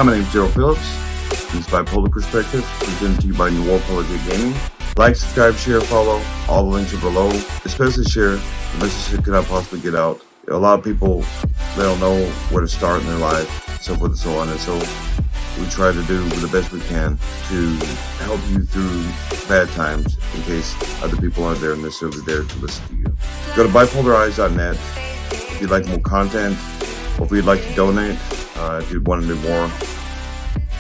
Hi, my name is Gerald Phillips. This is Bipolar Perspective, presented to you by Noir Apologia Gaming. Like, subscribe, share, follow. All the links are below. Especially share. The message could not possibly get out. A lot of people, they don't know where to start in their life, so forth and so on. And so we try to do the best we can to help you through bad times in case other people aren't there necessarily there to listen to you. Go to bipolarize.net if you'd like more content, or if you'd like to donate, if you want to do more.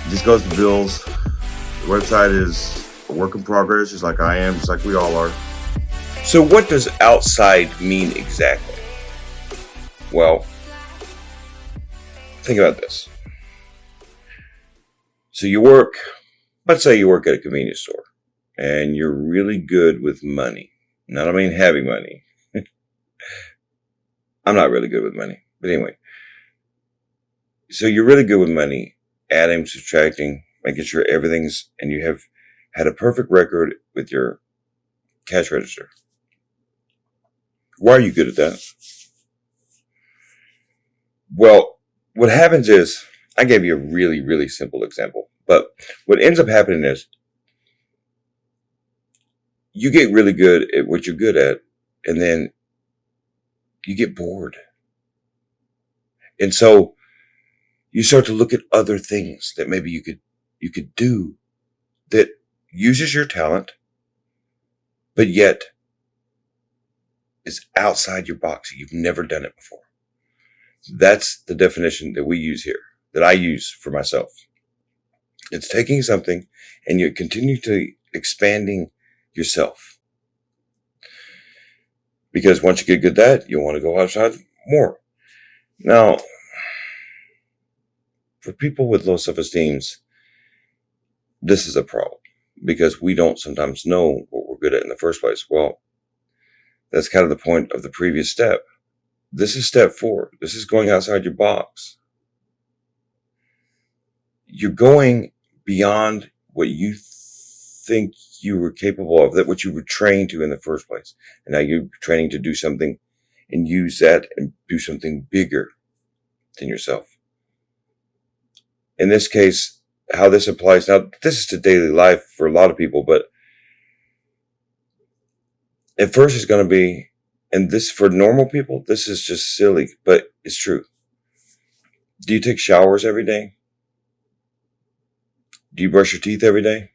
It just goes to bills. The website is a work in progress, just like I am, just like we all are. So what does outside mean exactly? Well, think about this. So you work, let's say you work at a convenience store, and you're really good with money. Now, I don't mean having money. I'm not really good with money. But anyway, so you're really good with money, adding, subtracting, making sure everything's, and you have had a perfect record with your cash register. Why are you good at that? Well, what happens is, I gave you a really, really simple example, but what ends up happening is you get really good at what you're good at, and then you get bored. And so you start to look at other things that maybe you could do that uses your talent, but yet is outside your box. You've never done it before. That's the definition that we use here, that I use for myself. It's taking something and you continue to expanding yourself. Because once you get good at that, you'll want to go outside more. Now, for people with low self-esteem, this is a problem because we don't sometimes know what we're good at in the first place. Well, that's kind of the point of the previous step. This is step 4. This is going outside your box. You're going beyond what you think you were capable of, that what you were trained to in the first place. And now you're training to do something and use that and do something bigger than yourself. In this case, how this applies, now this is to daily life for a lot of people, but at first it's going to be, and this for normal people, this is just silly, but it's true. Do you take showers every day? Do you brush your teeth every day?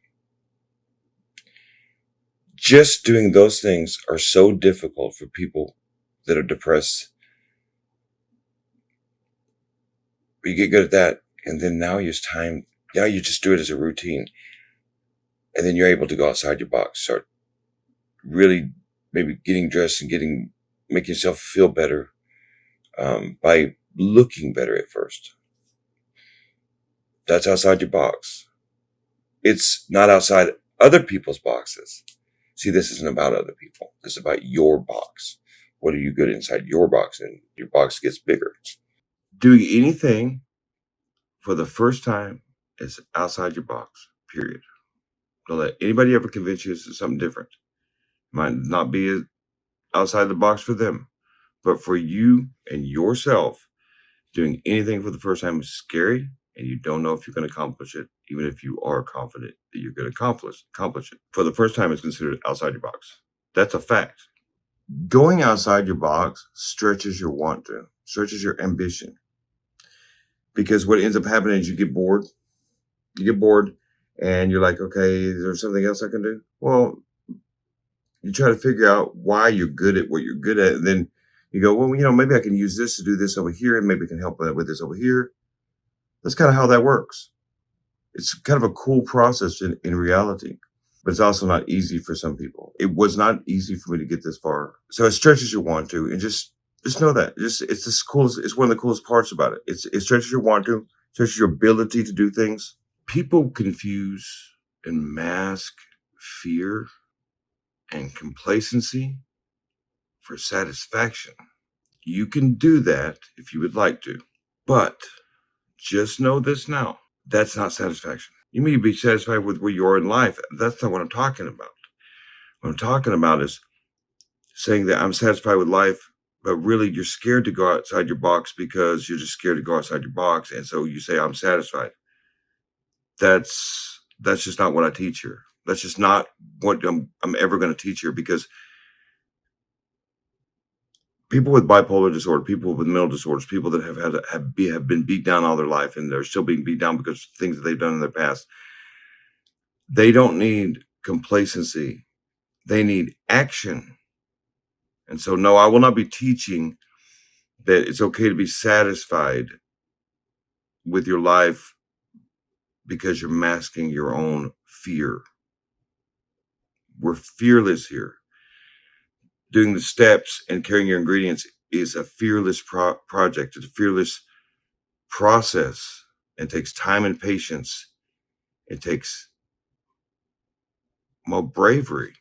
Just doing those things are so difficult for people that are depressed. But you get good at that, and then now you just do it as a routine. And then you're able to go outside your box, start really maybe getting dressed and making yourself feel better by looking better at first. That's outside your box. It's not outside other people's boxes. See, this isn't about other people. This is about your box. What are you good inside your box? And your box gets bigger. Doing anything for the first time is outside your box, period. Don't let anybody ever convince you it's something different. Might not be outside the box for them, but for you and yourself, doing anything for the first time is scary, and you don't know if you're going to accomplish it, even if you are confident that you're going to accomplish it. For the first time, it's considered outside your box. That's a fact. Going outside your box stretches your want to, stretches your ambition. Because what ends up happening is you get bored. You get bored, and you're like, okay, is there something else I can do? Well, you try to figure out why you're good at what you're good at, and then you go, well, maybe I can use this to do this over here, and maybe I can help with this over here. That's kind of how that works. It's kind of a cool process in reality, but it's also not easy for some people. It was not easy for me to get this far. So it stretches your want to, and just know that. It's one of the coolest parts about it. It stretches your want to, stretches your ability to do things. People confuse and mask fear and complacency for satisfaction. You can do that if you would like to, but just know this now. That's not satisfaction. You may be satisfied with where you are in life. That's not what I'm talking about. What I'm talking about is saying that I'm satisfied with life, but really you're scared to go outside your box because you're just scared to go outside your box. And so you say, I'm satisfied. that's just not what I teach here. That's just not what I'm ever going to teach here, because people with bipolar disorder, people with mental disorders, people that have been beat down all their life and they're still being beat down because of things that they've done in their past, they don't need complacency. They need action. And so, no, I will not be teaching that it's okay to be satisfied with your life because you're masking your own fear. We're fearless here. Doing the steps and carrying your ingredients is a fearless project. It's a fearless process. It takes time and patience. It takes more bravery,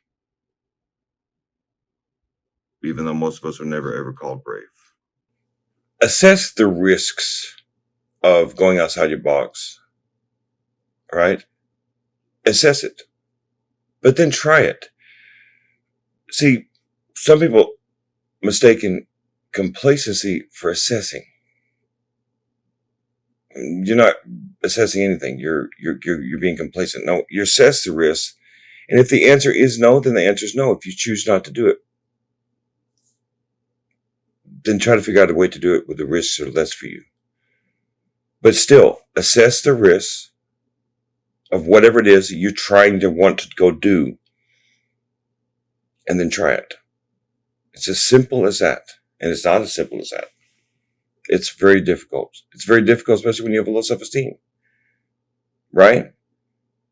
even though most of us are never ever called brave. Assess the risks of going outside your box, right? Assess it, but then try it. See, some people mistaken complacency for assessing. You're not assessing anything. You're being complacent. No, you assess the risk, and if the answer is no, then the answer is no. If you choose not to do it, then try to figure out a way to do it where the risks are less for you. But still, assess the risks of whatever it is that you're trying to want to go do, and then try it. It's as simple as that. And it's not as simple as that. It's very difficult. It's very difficult, especially when you have a low self-esteem. Right?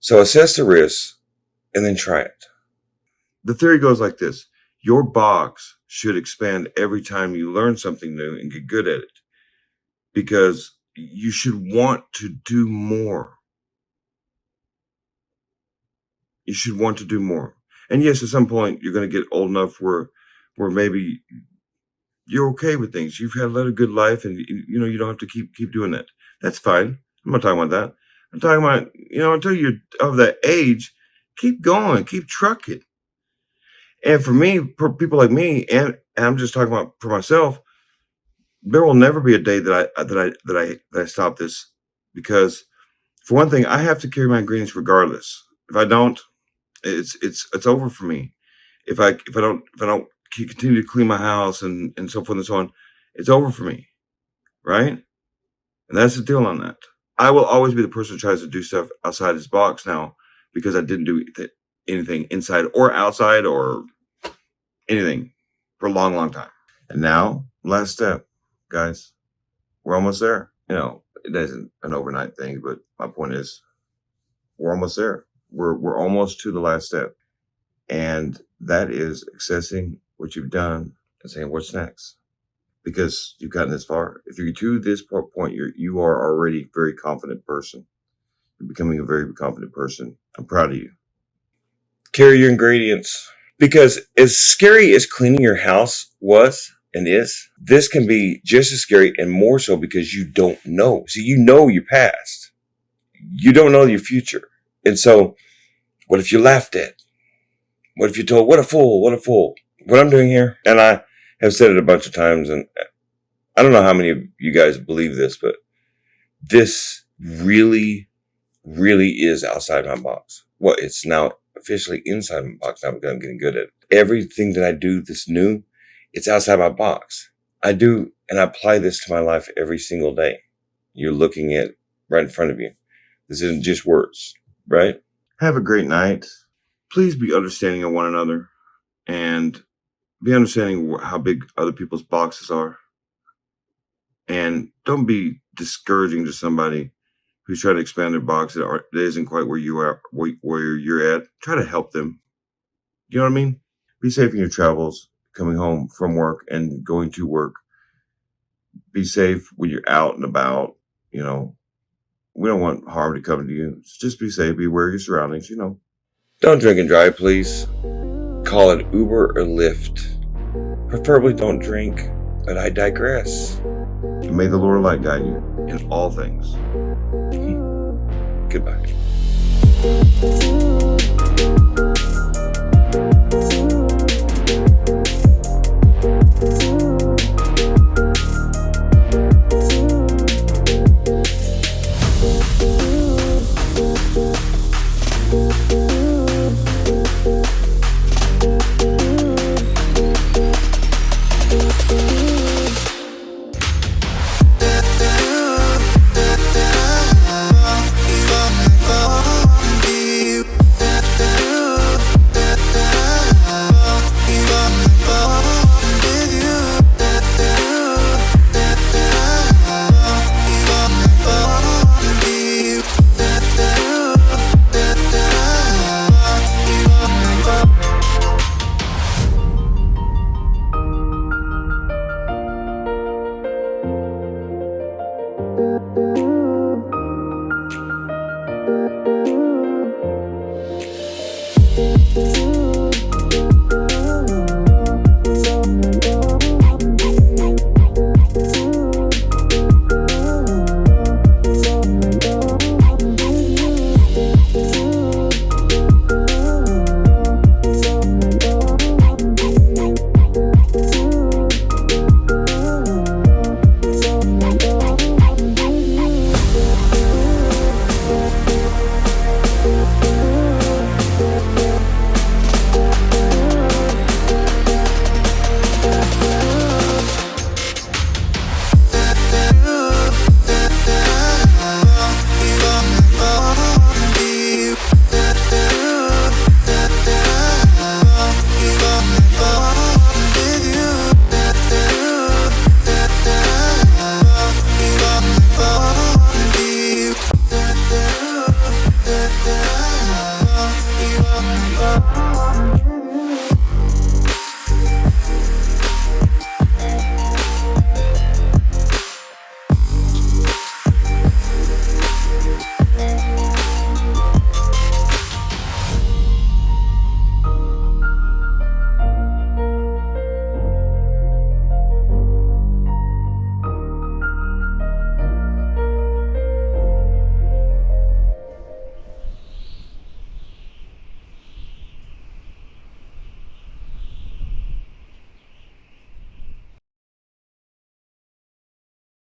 So assess the risks and then try it. The theory goes like this. Your box should expand every time you learn something new and get good at it, because you should want to do more. You should want to do more. And yes, at some point you're going to get old enough where maybe you're okay with things. You've had a good life, and you don't have to keep doing that. That's fine. I'm not talking about that. I'm talking about, until you're of that age, keep going, keep trucking. And for me, for people like me, and I'm just talking about for myself, there will never be a day that I stop this, because for one thing, I have to carry my ingredients regardless. If I don't, it's over for me. If I don't continue to clean my house and so forth and so on, it's over for me, right? And that's the deal on that. I will always be the person who tries to do stuff outside his box now, because I didn't do anything inside or outside or anything for a long, long time. And now, last step, guys, we're almost there. It isn't an overnight thing, but my point is, we're almost there. We're almost to the last step, and that is accessing what you've done and saying, what's next? Because you've gotten this far. If you're to this point, you are already a very confident person. You're becoming a very confident person. I'm proud of you. Carry your ingredients. Because as scary as cleaning your house was and is, this can be just as scary and more so because you don't know. See, you know your past. You don't know your future. And so, what if you laughed at? What if you told, what a fool, what a fool. What I'm doing here, and I have said it a bunch of times, and I don't know how many of you guys believe this, but this really, really is outside my box. Well, it's now officially inside my box now because I'm getting good at it. Everything that I do that's new, it's outside my box. I do, and I apply this to my life every single day. You're looking at right in front of you. This isn't just words, right? Have a great night. Please be understanding of one another, and be understanding how big other people's boxes are. And don't be discouraging to somebody who's trying to expand their box that isn't quite where you are, where you're at. Try to help them. You know what I mean? Be safe in your travels, coming home from work and going to work. Be safe when you're out and about. We don't want harm to come to you. Just be safe. Be aware of your surroundings. Don't drink and drive, please. Call it Uber or Lyft. Preferably don't drink, but I digress. And may the Lord of Light guide you in all things. Goodbye.